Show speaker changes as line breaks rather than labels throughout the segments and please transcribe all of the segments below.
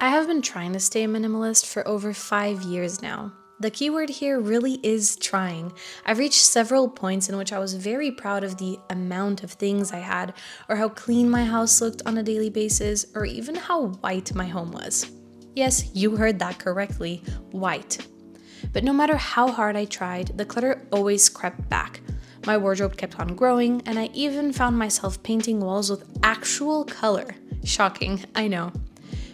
I have been trying to stay minimalist for over 5 years now. The keyword here really is trying. I've reached several points in which I was very proud of the amount of things I had, or how clean my house looked on a daily basis, or even how white my home was. Yes, you heard that correctly, white. But no matter how hard I tried, the clutter always crept back. My wardrobe kept on growing, and I even found myself painting walls with actual color. Shocking, I know.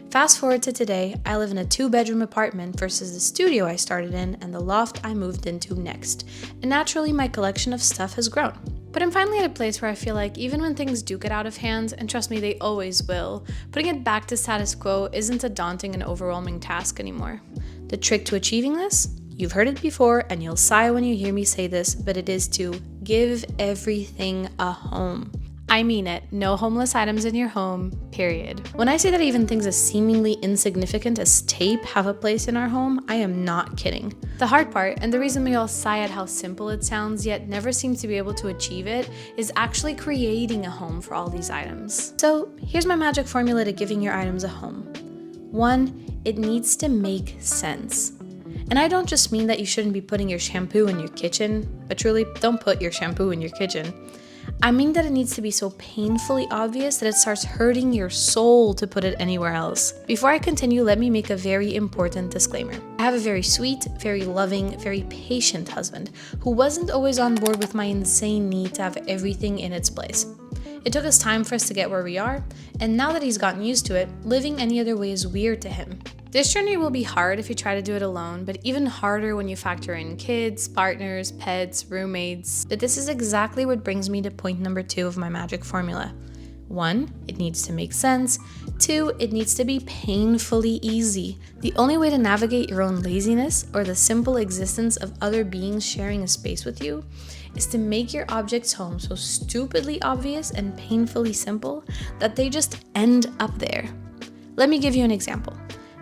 Fast forward to today, I live in a 2-bedroom apartment versus the studio I started in and the loft I moved into next. And naturally, my collection of stuff has grown. But I'm finally at a place where I feel like even when things do get out of hand, and trust me, they always will, putting it back to status quo isn't a daunting and overwhelming task anymore. The trick to achieving this? You've heard it before, and you'll sigh when you hear me say this, but it is to give everything a home. I mean it, no homeless items in your home, period. When I say that even things as seemingly insignificant as tape have a place in our home, I am not kidding. The hard part, and the reason we all sigh at how simple it sounds yet never seem to be able to achieve it, is actually creating a home for all these items. So here's my magic formula to giving your items a home. 1, it needs to make sense. And I don't just mean that you shouldn't be putting your shampoo in your kitchen, but truly, don't put your shampoo in your kitchen. I mean that it needs to be so painfully obvious that it starts hurting your soul to put it anywhere else. Before I continue, let me make a very important disclaimer. I have a very sweet, very loving, very patient husband who wasn't always on board with my insane need to have everything in its place. It took us time for us to get where we are, and now that he's gotten used to it, living any other way is weird to him. This journey will be hard if you try to do it alone, but even harder when you factor in kids, partners, pets, roommates. But this is exactly what brings me to point number 2 of my magic formula. 1, it needs to make sense. 2, it needs to be painfully easy. The only way to navigate your own laziness or the simple existence of other beings sharing a space with you is to make your objects home so stupidly obvious and painfully simple that they just end up there. Let me give you an example.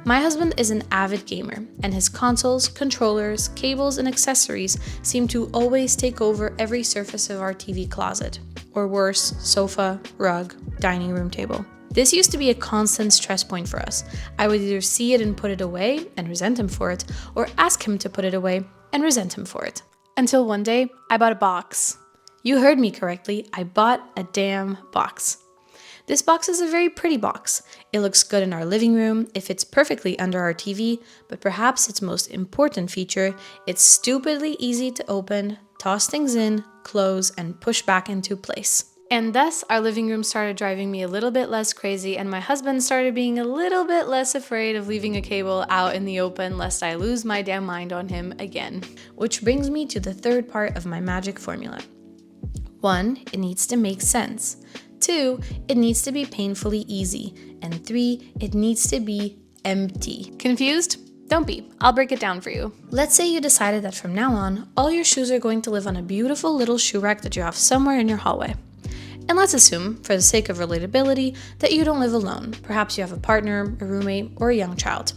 My husband is an avid gamer, and his consoles, controllers, cables, and accessories seem to always take over every surface of our TV closet, or worse, sofa, rug, dining room table. This used to be a constant stress point for us. I would either see it and put it away and resent him for it, or ask him to put it away and resent him for it. Until one day, I bought a box. You heard me correctly, I bought a damn box. This box is a very pretty box. It looks good in our living room, it fits perfectly under our TV, but perhaps its most important feature, it's stupidly easy to open, toss things in, close, and push back into place. And thus, our living room started driving me a little bit less crazy, and my husband started being a little bit less afraid of leaving a cable out in the open lest I lose my damn mind on him again. Which brings me to the 3rd part of my magic formula. 1, it needs to make sense. 2, it needs to be painfully easy. And 3, it needs to be empty. Confused? Don't be. I'll break it down for you. Let's say you decided that from now on, all your shoes are going to live on a beautiful little shoe rack that you have somewhere in your hallway. And let's assume, for the sake of relatability, that you don't live alone. Perhaps you have a partner, a roommate, or a young child.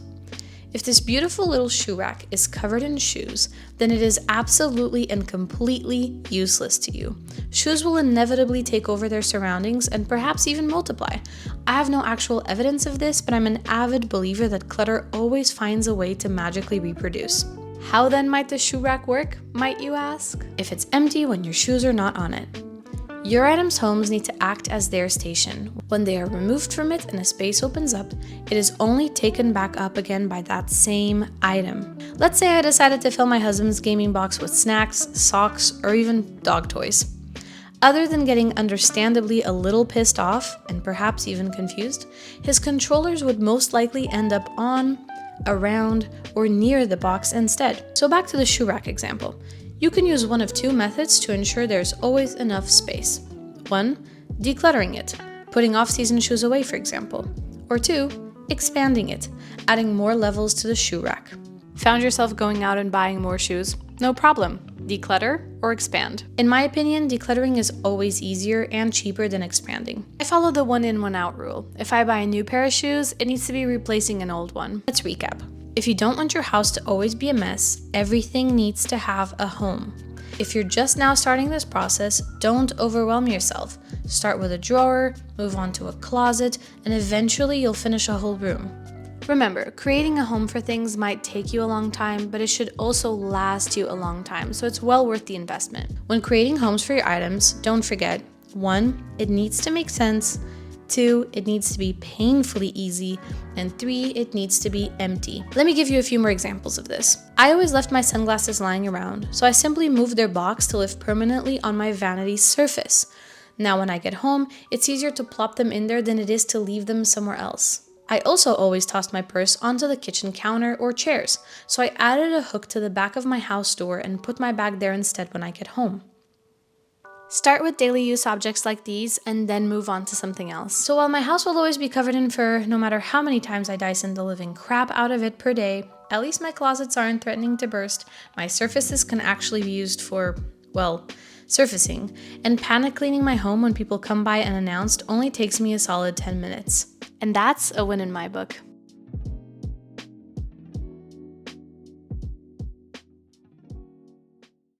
If this beautiful little shoe rack is covered in shoes, then it is absolutely and completely useless to you. Shoes will inevitably take over their surroundings and perhaps even multiply. I have no actual evidence of this, but I'm an avid believer that clutter always finds a way to magically reproduce. How then might the shoe rack work, might you ask? If it's empty when your shoes are not on it. Your items' homes need to act as their station. When they are removed from it and a space opens up, it is only taken back up again by that same item. Let's say I decided to fill my husband's gaming box with snacks, socks, or even dog toys. Other than getting understandably a little pissed off, and perhaps even confused, his controllers would most likely end up on, around, or near the box instead. So back to the shoe rack example. You can use one of 2 methods to ensure there's always enough space. 1, decluttering it, putting off-season shoes away, for example. Or 2, expanding it, adding more levels to the shoe rack. Found yourself going out and buying more shoes? No problem. Declutter or expand. In my opinion, decluttering is always easier and cheaper than expanding. I follow the 1 in, 1 out rule. If I buy a new pair of shoes, it needs to be replacing an old one. Let's recap. If you don't want your house to always be a mess, everything needs to have a home. If you're just now starting this process, don't overwhelm yourself. Start with a drawer, move on to a closet, and eventually you'll finish a whole room. Remember, creating a home for things might take you a long time, but it should also last you a long time, so it's well worth the investment. When creating homes for your items, don't forget, 1, it needs to make sense, 2, it needs to be painfully easy, and 3, it needs to be empty. Let me give you a few more examples of this. I always left my sunglasses lying around, so I simply moved their box to live permanently on my vanity surface. Now when I get home, it's easier to plop them in there than it is to leave them somewhere else. I also always tossed my purse onto the kitchen counter or chairs, so I added a hook to the back of my house door and put my bag there instead when I get home. Start with daily use objects like these and then move on to something else. So while my house will always be covered in fur, no matter how many times I Dyson the living crap out of it per day, at least my closets aren't threatening to burst, my surfaces can actually be used for, well, surfacing, and panic cleaning my home when people come by unannounced only takes me a solid 10 minutes. And that's a win in my book.